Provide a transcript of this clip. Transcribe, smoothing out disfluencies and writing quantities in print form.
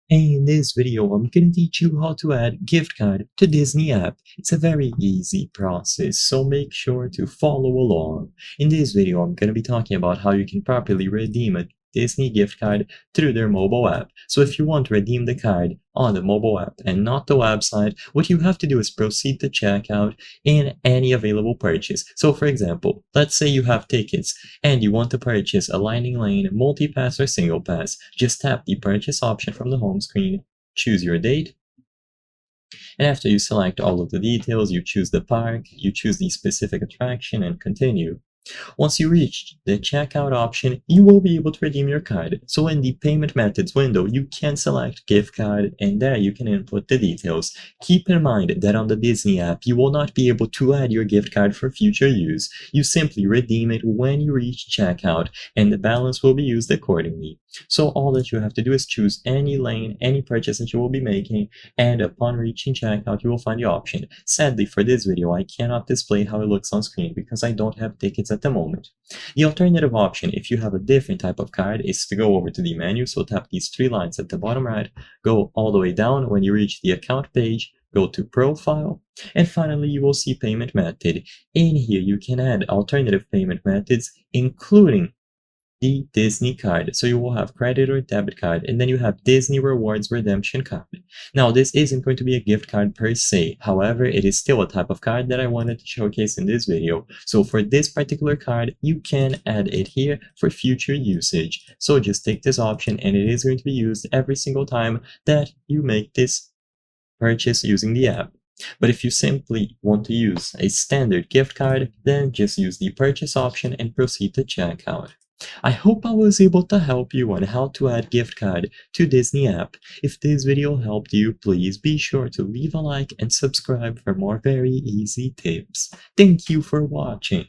In this video, I'm gonna teach you how to add gift card to Disney app. It's a very easy process, so make sure to follow along. In this video, I'm gonna be talking about how you can properly redeem a Disney gift card through their mobile app. So if you want to redeem the card on the mobile app and not the website, what you have to do is proceed to checkout in any available purchase. So for example, let's say you have tickets and you want to purchase a Lightning Lane, multi-pass or single pass. Just tap the purchase option from the home screen, choose your date, and after you select all of the details, you choose the park, you choose the specific attraction and continue. Once you reach the checkout option, you will be able to redeem your card. So in the payment methods window, you can select gift card and there you can input the details. Keep in mind that on the Disney app, you will not be able to add your gift card for future use. You simply redeem it when you reach checkout and the balance will be used accordingly. So all that you have to do is choose any lane, any purchase that you will be making, and upon reaching checkout, you will find the option. Sadly, for this video, I cannot display how it looks on screen because I don't have tickets at the moment. The alternative option, if you have a different type of card, is to go over to the menu, so tap these three lines at the bottom right, go all the way down. When you reach the account page, go to profile, and finally you will see payment method. In here, you can add alternative payment methods, including the Disney card. So you will have credit or debit card, and then you have Disney Rewards redemption card. Now this isn't going to be a gift card per se, however it is still a type of card that I wanted to showcase in this video. So for this particular card, you can add it here for future usage. So just take this option and it is going to be used every single time that you make this purchase using the app. But if you simply want to use a standard gift card, then just use the purchase option and proceed to checkout. I hope I was able to help you on how to add gift card to Disney app. If this video helped you, please be sure to leave a like and subscribe for more very easy tips. Thank you for watching.